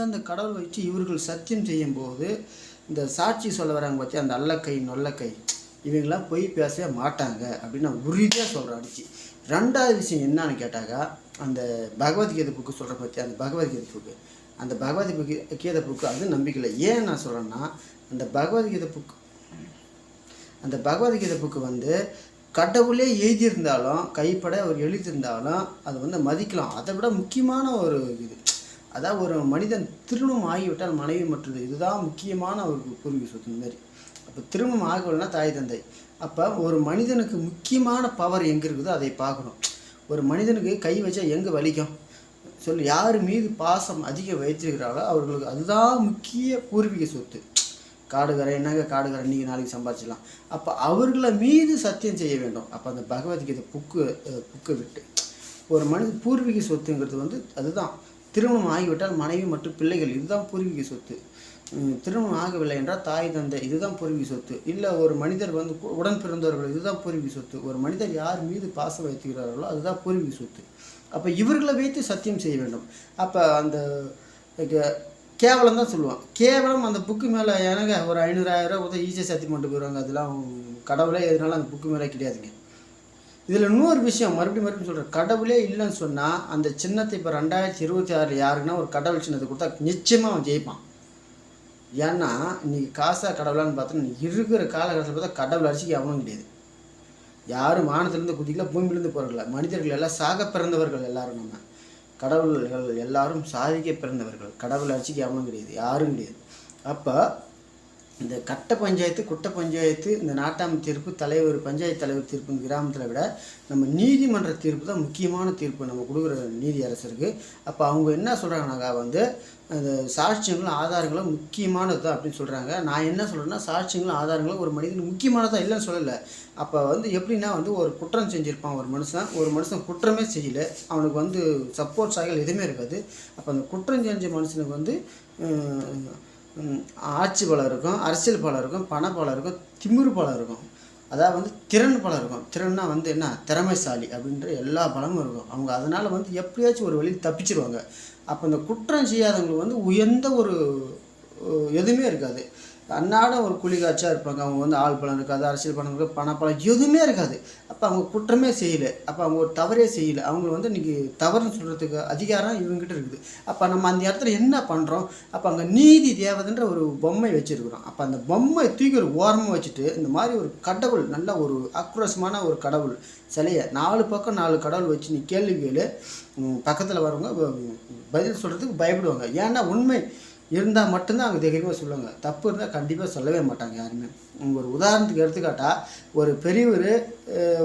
அந்த கடவுள் வச்சு இவர்கள் சத்தியம் செய்யும்போது இந்த சாட்சி சொல்ல வராங்க பற்றி அந்த அல்லக்கை நொல்லக்கை இவங்கெல்லாம் போய் பேசவே மாட்டாங்க அப்படின்னு நான் உறுதியாக சொல்கிறேன் அடிச்சு. ரெண்டாவது விஷயம் என்னன்னு கேட்டாக்கா, அந்த பகவத்கீதை புக்கு சொல்கிற பற்றி அந்த பகவத்கீதை புக்கு கீதை புக்கு அது நம்பிக்கையில். ஏன் நான் சொல்கிறேன்னா, அந்த பகவத்கீதை புக்கு வந்து கடவுளே எழுதியிருந்தாலும் கைப்பட அவர் எழுதியிருந்தாலும் அது வந்து மதிக்கலாம். அதை விட முக்கியமான ஒரு இது, அதாவது ஒரு மனிதன் திருமணம் ஆகிவிட்டால் மனைவி மற்றது இதுதான் முக்கியமான ஒரு பூர்வீக சொத்து மாதிரி. அப்போ திருமணம் ஆகலைன்னா தாய் தந்தை. அப்போ ஒரு மனிதனுக்கு முக்கியமான பவர் எங்கே இருக்குதோ அதை பார்க்கணும். ஒரு மனிதனுக்கு கை வச்சா எங்கே வலிக்கும் சொல்லி யார் மீது பாசம் அதிகம் வைத்திருக்கிறாரோ அவர்களுக்கு அதுதான் முக்கிய பூர்வீக சொத்து. காடுகரை என்னங்க காடுகரை நீங்கள் நாளைக்கு சம்பாதிச்சிடலாம். அப்போ அவர்களை மீது சத்தியம் செய்ய வேண்டும். அப்போ அந்த பகவத்கீதை புக்கு விட்டு ஒரு மனித பூர்வீக சொத்துங்கிறது வந்து அதுதான். திருமணம் ஆகிவிட்டால் மனைவி மற்றும் பிள்ளைகள் இதுதான் பூர்வீக சொத்து. திருமணம் ஆகவில்லை என்றால் தாய் தந்தை இதுதான் பூர்வீக சொத்து. இல்லை ஒரு மனிதர் வந்து உடன் பிறந்தவர்கள் இதுதான் பூர்வீக சொத்து. ஒரு மனிதர் யார் மீது பாசம் வைத்துக்கிறார்களோ அதுதான் பூர்வீக சொத்து. அப்போ இவர்களை வைத்து சத்தியம் செய்ய வேண்டும். அப்போ அந்த கேவலம் தான் சொல்லுவான். கேவலம் அந்த புக்கு மேலே எனக்கு ஒரு 500,000 ரூபா ஈஸியாக சத்தியம் பண்ணிட்டு போயிடுவாங்க. அதெல்லாம் கடவுளே எதுனாலும் அந்த புக்கு மேலே கிடையாதுங்க. இதில் இன்னொரு விஷயம் மறுபடியும் சொல்கிறேன். கடவுளே இல்லைன்னு சொன்னால் அந்த சின்னத்தை இப்போ 2026 யாருக்குன்னா ஒரு கடவுள் சின்னத்தை கொடுத்தா நிச்சயமாக அவன் ஜெயிப்பான். ஏன்னா இன்றைக்கி காசா கடவுளான்னு பார்த்தா நீ இருக்கிற காலகட்டத்தில் பார்த்தா கடவுள் அடிச்சுக்கு அவனும் கிடையாது. யாரும் வானத்திலேருந்து குதிக்கல, பூமியிலேருந்து போகிறதில்ல. மனிதர்கள் எல்லாம் சாக பிறந்தவர்கள் எல்லாரும். நம்ம கடவுள்கள் எல்லாரும் சாதிக்க பிறந்தவர்கள். கடவுள் அடிச்சுக்கு அவனும் கிடையாது, யாரும் கிடையாது. அப்போ இந்த கட்ட பஞ்சாயத்து குட்ட பஞ்சாயத்து இந்த நாட்டாமை தீர்ப்பு தலைவர் பஞ்சாயத்து தலைவர் தீர்ப்பு கிராமத்தில் விட நம்ம நீதிமன்ற தீர்ப்பு தான் முக்கியமான தீர்ப்பு நம்ம கொடுக்குற நீதி அரசருக்கு. அப்போ அவங்க என்ன சொல்கிறாங்கனாக்கா வந்து அந்த சாட்சியங்களும் ஆதாரங்களும் முக்கியமானது தான் அப்படின்னு சொல்கிறாங்க. நான் என்ன சொல்கிறேன்னா, சாட்சியங்களும் ஆதாரங்களும் ஒரு மனிதனுக்கு முக்கியமானதான் இல்லைன்னு சொல்லலை. அப்போ வந்து எப்படின்னா வந்து ஒரு குற்றம் செஞ்சுருப்பான் ஒரு மனுஷன் குற்றமே செய்யலை, அவனுக்கு வந்து சப்போர்ட் சாயல் எதுவுமே இருக்காது. அப்போ அந்த குற்றம் செஞ்ச மனுஷனுக்கு வந்து ஆட்சி பலம் இருக்கும், அரசியல் பலம் இருக்கும், பண பலம் இருக்கும், திமிரு பலம் இருக்கும், அதாவது வந்து திறன் பலம் இருக்கும். திறன்னா வந்து என்ன, திறமைசாலி அப்படின்ற எல்லா பலமும் இருக்கும். அவங்க அதனால் வந்து எப்படியாச்சும் ஒரு வழியில் தப்பிச்சிருவாங்க. அப்போ இந்த குற்றம் செய்யாதவங்களுக்கு வந்து உயர்ந்த ஒரு எதுவுமே இருக்காது. அன்னாட ஒரு குளிகாட்சியாக இருப்பாங்க. அவங்க வந்து ஆள் பலம் இருக்காது, அரசியல் பலம் இருக்காது, பணப்பலம் எதுவுமே இருக்காது. அப்போ அவங்க குற்றமே செய்யலை, அப்போ அவங்க ஒரு தவறே செய்யலை. அவங்க வந்து இன்றைக்கி தவறுன்னு சொல்கிறதுக்கு அதிகாரம் இவங்ககிட்ட இருக்குது. அப்போ நம்ம அந்த இடத்துல என்ன பண்ணுறோம், அப்போ அங்கே நீதி தேவதைன்ற ஒரு பொம்மை வச்சுருக்குறோம். அப்போ அந்த பொம்மை தூக்கி ஒரு ஓரமாக வச்சுட்டு இந்த மாதிரி ஒரு கடவுள், நல்ல ஒரு ஆக்ரோஷமான ஒரு கடவுள் சிலையை 4 பக்கம் 4 கடவுள் வச்சு நீ கேள்வி கேளு, பக்கத்தில் வரவங்க பதில் சொல்கிறதுக்கு பயப்படுவாங்க. ஏன்னா உண்மை இருந்தால் மட்டும்தான் அவங்க தைரியமாக சொல்லுவாங்க. தப்பு இருந்தால் கண்டிப்பாக சொல்லவே மாட்டாங்க யாருமே. ஒரு உதாரணத்துக்கு எடுத்துக்காட்டா, ஒரு பெரியவர்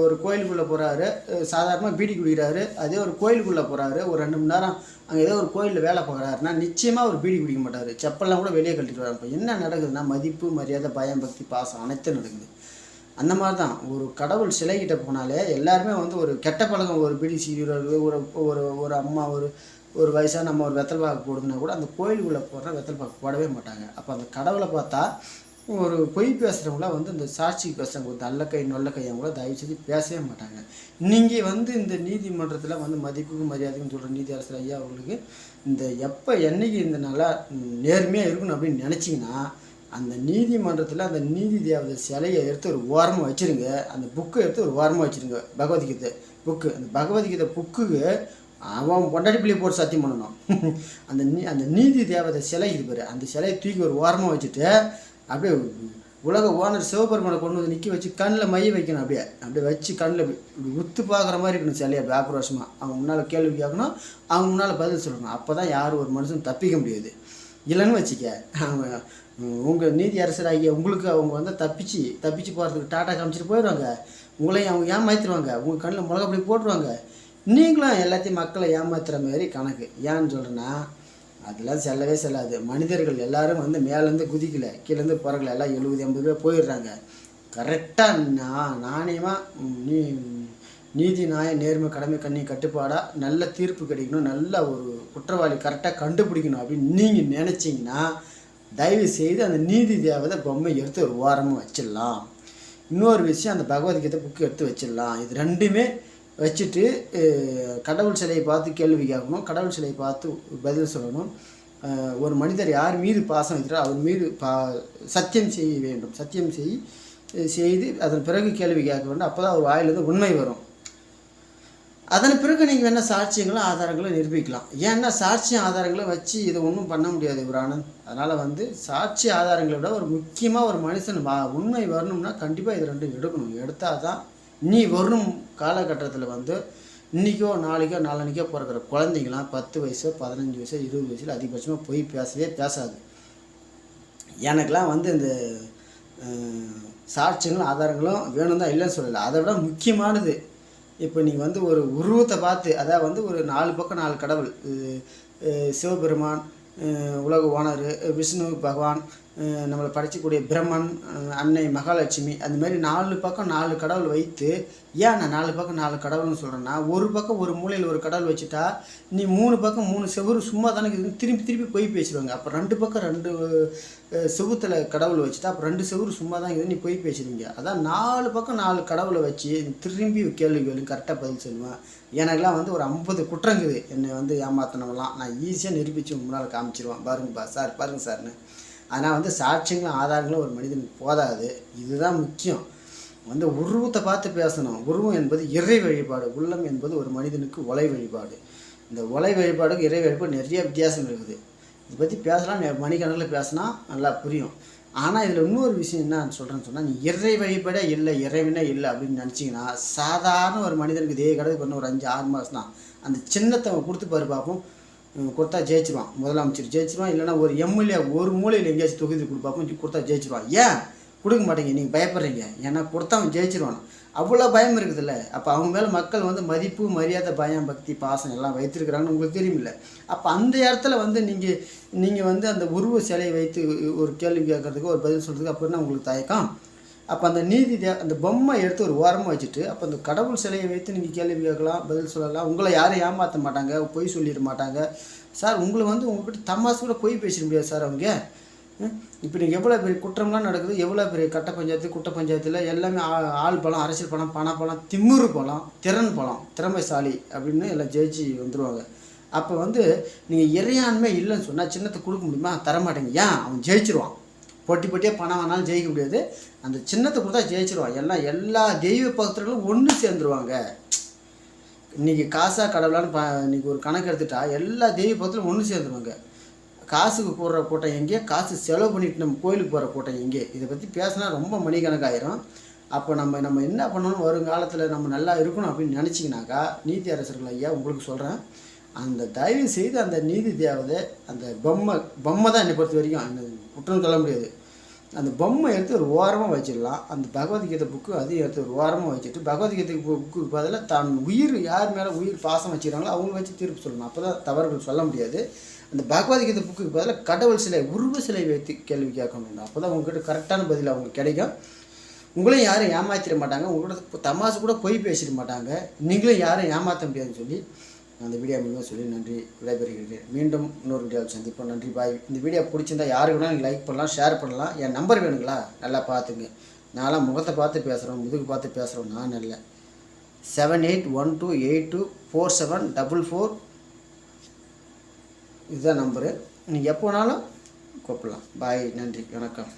ஒரு கோயிலுக்குள்ளே போகிறாரு, சாதாரணமாக பீடி குடிக்கிறாரு. அதே ஒரு கோயிலுக்குள்ளே போகிறாரு, ஒரு 2 மணி நேரம் அங்கே ஏதோ ஒரு கோயிலில் வேலை பார்க்குறாருன்னா நிச்சயமாக ஒரு பீடி குடிக்க மாட்டார், செப்பல்லாம் கூட வெளியே கழட்டிட்டு வராங்க. இப்போ என்ன நடக்குதுன்னா, மதிப்பு மரியாதை பயம் பக்தி பாசம் அனைத்தும் நடக்குது. அந்த மாதிரி தான் ஒரு கடவுள் சிலைக்கிட்ட போனாலே எல்லாருமே வந்து ஒரு கெட்ட பழக்கம், ஒரு பீடி சீரியல், ஒரு அம்மா ஒரு வயசாக நம்ம ஒரு வெத்தல் பாக்கு போடுதுன்னா கூட அந்த கோயிலுக்குள்ளே போடுற வெத்தல் பாக்கு போடவே மாட்டாங்க. அப்போ அந்த கடவுளை பார்த்தா ஒரு பொய் பேசுகிறவங்களாம் வந்து இந்த சாட்சிக்கு பேசுகிறவங்க வந்து நல்லக்கை நொல்லக்கை அவங்கள தயவு செய்து பேசவே மாட்டாங்க. நீங்கள் வந்து இந்த நீதிமன்றத்தில் வந்து மதிப்புக்கும் மரியாதைக்கும் சொல்கிற நீதி அரசர் ஐயா அவங்களுக்கு இந்த என்னைக்கு இந்த நல்லா நேர்மையாக இருக்கணும் அப்படின்னு நினச்சிங்கன்னா, அந்த நீதிமன்றத்தில் அந்த நீதி தேவதை சிலையை எடுத்து ஒரு ஓரமாக வச்சுருங்க. அந்த புக்கை எடுத்து ஒரு ஓரமாக வச்சுருங்க. பகவத்கீதை புக்கு, அந்த பகவத்கீதை புக்குக்கு அவன் பொண்டாட்டி பிள்ளை போட்டு சத்தியம் பண்ணணும். அந்த நீதி தேவதை சிலை இது பேர், அந்த சிலையை தூக்கி ஒரு ஓரமாக வச்சுட்டு அப்படியே உலக ஓனர் சிவபெருமானை கொண்டு வந்து நிற்க வச்சு கண்ணில் மைய வைக்கணும். அப்படியே வச்சு கண்ணில் இப்படி உத்து பார்க்குற மாதிரி இருக்கணும் சிலையை. அப்படி ஆக்ரோஷமாக அவங்க முன்னால் கேள்வி கேட்கணும், அவங்க முன்னால் பதில் சொல்லணும். அப்போ தான் யாரும் ஒரு மனுஷன் தப்பிக்க முடியாது. இல்லைன்னு வச்சுக்க, அவங்க உங்கள் நீதி அரசராகிய உங்களுக்கு அவங்க வந்து தப்பிச்சு போகிறதுக்கு டாட்டா காமிச்சிட்டு போயிடுவாங்க. உங்களையும் அவங்க ஏமாத்திடுவாங்க, உங்கள் கண்ணில் மிளகா அப்படி போட்டுருவாங்க. நீங்களும் எல்லாத்தையும் மக்களை ஏமாத்துகிற மாதிரி கணக்கு. ஏன்னு சொல்கிறேன்னா, அதெல்லாம் செல்லவே செல்லாது. மனிதர்கள் எல்லாரும் வந்து மேலேருந்து குதிக்கலை, கீழேருந்து பிறக்கலை, எல்லாம் 70-80 பேர் போயிடுறாங்க. கரெக்டாக நாணயமாக நீதி நியாயம் நேர்மை கடமை கண்ணி கட்டுப்பாடாக நல்ல தீர்ப்பு கிடைக்கணும், நல்ல ஒரு குற்றவாளி கரெக்டாக கண்டுபிடிக்கணும் அப்படின்னு நீங்கள் நினச்சிங்கன்னா தயவு செய்து அந்த நீதி தேவதை பொம்மை எடுத்து ஒரு ஓரமாக வச்சிடலாம். இன்னொரு விஷயம், அந்த பகவத்கீதை புக்கு எடுத்து வச்சிடலாம். இது ரெண்டுமே வச்சுட்டு கடவுள் சிலையை பார்த்து கேள்வி கேட்கணும், கடவுள் சிலையை பார்த்து பதில் சொல்லணும். ஒரு மனிதர் யார் மீது பாசம் வைக்கிறாரோ அவர் மீது சத்தியம் செய்ய வேண்டும். சத்தியம் செய்து அதன் பிறகு கேள்வி கேட்க வேண்டும். அப்போ தான் அவர் வாயிலிருந்து உண்மை வரும். அதன் பிறகு நீங்கள் வேணால் சாட்சியங்களும் ஆதாரங்களும் நிரூபிக்கலாம். ஏன்னா சாட்சியம் ஆதாரங்களை வச்சு இதை ஒன்றும் பண்ண முடியாது இவர் ஆனந்த். அதனால் சாட்சி ஆதாரங்களை விட ஒரு முக்கியமாக ஒரு மனுஷன் உண்மை வரணும்னா கண்டிப்பாக இது ரெண்டும் எடுக்கணும். எடுத்தால் தான் நீ வரும் காலகட்டத்தில் இன்றைக்கோ நாளைக்கோ நாளன்னைக்கோ பிறக்கிற குழந்தைங்களாம் 10 வயசோ 15 வயசோ 20 வயசில் அதிகபட்சமாக போய் பேசவே பேசாது. எனக்கெலாம் இந்த சாட்சியங்களும் ஆதாரங்களும் வேணும் தான், இல்லைன்னு சொல்லலை. அதை விட முக்கியமானது, இப்போ நீங்கள் ஒரு உருவத்தை பார்த்து, அதாவது ஒரு 4 பக்கம் 4 கடவுள், சிவபெருமான், உலக ஓனர், விஷ்ணு பகவான், நம்மளை படைக்கக்கூடிய பிரம்மன், அன்னை மகாலட்சுமி, அந்த மாதிரி 4 பக்கம் 4 கடவுள் வைத்து, ஏன் நான் 4 பக்கம் 4 கடவுள்னு சொல்கிறேன்னா, ஒரு பக்கம் ஒரு மூலையில் ஒரு கடவுள் வச்சுட்டா நீ 3 பக்கம் 3 செவுறு சும்மா தானே திருப்பி திருப்பி போய் பேசிடுவாங்க. அப்போ 2 பக்கம் 2 செவுத்தில் கடவுள் வச்சுட்டா அப்போ 2 செவுறு சும்மா தான் இருக்குது, நீ போய் பேசிடுவீங்க. அதான் 4 பக்கம் 4 கடவுளை வச்சு திரும்பி கேள்வி கரெக்டாக பதில் சொல்லுவேன். எனக்கெல்லாம் ஒரு 50 குற்றங்குது என்னை ஏமாத்தினவெல்லாம் நான் ஈஸியாக நிரூபித்து முன்னால் காமிச்சிருவேன். பாருங்கப்பா சார், பாருங்கள் சார்னு. ஆனால் சாட்சியங்களும் ஆதாரங்களும் ஒரு மனிதனுக்கு போதாது. இதுதான் முக்கியம். உருவத்தை பார்த்து பேசணும். உருவம் என்பது இறை வழிபாடு, உள்ளம் என்பது ஒரு மனிதனுக்கு ஒலை வழிபாடு. இந்த ஒலை வழிபாடுக்கு இறை வழிபாடு நிறைய வித்தியாசம் இருக்குது. இதை பற்றி பேசலாம், மணிக்கணக்கில் பேசினா நல்லா புரியும். ஆனால் இதில் இன்னொரு விஷயம் என்ன சொல்கிறேன்னு சொன்னால், நீ இறை வழிபாடே இல்லை, இறைவனே இல்லை அப்படின்னு நினச்சிங்கன்னா, சாதாரண ஒரு மனிதனுக்கு இதே கடவுள் பண்ண ஒரு 5-6 மாதம் தான் அந்த சின்னத்தை அவன் கொடுத்து பாரு பார்ப்போம். கொடுத்தா ஜெயிச்சிருவான். முதலமைச்சர் ஜெயிச்சிருவான். இல்லைனா ஒரு எம்எல்ஏ ஒரு மூலையில் எங்கேயாச்சும் தொகுதி கொடுப்பாப்போம், கொடுத்தா ஜெயிச்சிருவான். ஏன் கொடுக்க மாட்டேங்க? நீங்கள் பயப்படுறீங்க. ஏன்னா கொடுத்தா அவன் ஜெயிச்சிருவான். அவ்வளோ பயம் இருக்குதுல்ல. அப்போ அவங்க மேலே மக்கள் மதிப்பு, மரியாதை, பயம், பக்தி, பாசம் எல்லாம் வைத்திருக்கிறாங்கன்னு உங்களுக்கு தெரியுமில்ல. அப்போ அந்த இடத்துல நீங்கள் அந்த உருவ சிலையை வைத்து ஒரு கேள்வி கேட்கறதுக்கு ஒரு பதில் சொல்கிறதுக்கு அப்படின்னா உங்களுக்கு தயக்கம். அப்போ அந்த அந்த பொம்மை எடுத்து ஒரு ஓரமாக வச்சுட்டு அப்போ அந்த கடவுள் சிலையை வைத்து நீங்கள் கேள்வி கேட்கலாம், பதில் சொல்லலாம். உங்களை யாரும் ஏமாற்ற மாட்டாங்க, பொய் சொல்லிட மாட்டாங்க சார். உங்களை உங்கள்கிட்ட தமாசு கூட பொய் பேசிட முடியாது சார் அவங்க. இப்போ நீங்கள் எவ்வளோ பெரிய குற்றம்லாம் நடக்குது, எவ்வளோ பெரிய கட்ட பஞ்சாயத்து, குட்ட பஞ்சாயத்தில் எல்லாமே ஆள் பலம், அரசியல் பலம், பண பலம், திமிரு பலம், திறன் பலம், திறமைசாலி அப்படின்னு எல்லாம் ஜெயிச்சு வந்துடுவாங்க. அப்போ நீங்கள் இறையாண்மை இல்லைன்னு சொன்னால் சின்னத்தை கொடுக்க முடியுமா? தரமாட்டேங்க. ஏன்? அவன் ஜெயிச்சிருவான். போட்டியாக பணம் வேணாலும் ஜெயிக்க முடியாது. அந்த சின்னத்தை கொடுத்தா ஜெயிச்சிருவான். எல்லா தெய்வ பக்தர்களும் ஒன்று சேர்ந்துருவாங்க. இன்றைக்கி காசா கடவுளான்னு இன்றைக்கி ஒரு கணக்கு எடுத்துட்டா எல்லா தெய்வ பக்தர்களும் ஒன்று சேர்ந்துருவாங்க. காசுக்கு போடுற கூட்டம் எங்கே, காசு செலவு பண்ணிட்டு நம்ம கோயிலுக்கு போகிற கூட்டம் எங்கே? இதை பற்றி பேசினா ரொம்ப மணிக்கணக்காயிரும். அப்போ நம்ம என்ன பண்ணணும், வருங்காலத்தில் நம்ம நல்லா இருக்கணும் அப்படின்னு நினச்சிங்கனாக்கா, நீதி அரசர்கள் ஐயா உங்களுக்கு சொல்கிறேன், அந்த தயவு செய்து அந்த நீதி தேவதை அந்த பொம்மை தான் என்னை பொறுத்த வரைக்கும் அந்த குற்றம் சொல்ல முடியாது. அந்த பொம்மை எடுத்து ஒரு ஓரமாக வச்சிடலாம். அந்த பகவத்கீதை புக்கு அதையும் எடுத்து ஒரு ஓரமாக வச்சுட்டு, பகவத்கீதை புக்கு பதிலாக தான் உயிர் யார் மேலே உயிர் பாசம் வச்சுக்கிறாங்களோ அவங்கள வச்சு தீர்ப்பு சொல்லணும். அப்போ தான் தவறுகள் சொல்ல முடியாது. அந்த பகவத்கீதை புக்குக்கு பதிலாக கடவுள் சிலை, உருவ சிலை வைத்து கேள்வி கேட்க வேண்டும். அப்போ தான் உங்கள்கிட்ட கரெக்டான பதில் அவங்களுக்கு கிடைக்கும். உங்களையும் யாரும் ஏமாற்றிட மாட்டாங்க, உங்களோட தமாசு கூட பொய் பேசிட மாட்டாங்க, நீங்களும் யாரும் ஏமாற்ற முடியாதுன்னு சொல்லி அந்த வீடியோ மூலமாக சொல்லி நன்றி, விடைபெறுகிறேன். மீண்டும் இன்னொரு வீடியோவில் சந்திப்போம். நன்றி, பாய். இந்த வீடியோ பிடிச்சிருந்தா யாருக்கு வேணாலும் லைக் பண்ணலாம், ஷேர் பண்ணலாம். என் நம்பர் வேணுங்களா? நல்லா பார்த்துங்க. நான்லாம் முகத்தை பார்த்து பேசுகிறோம், முதுகு பார்த்து பேசுகிறோம். நான் இல்லை. 7812824744 இதுதான் நம்பரு. நீங்கள் எப்போ வேணாலும் கூப்பிடலாம். பாய், நன்றி, வணக்கம்.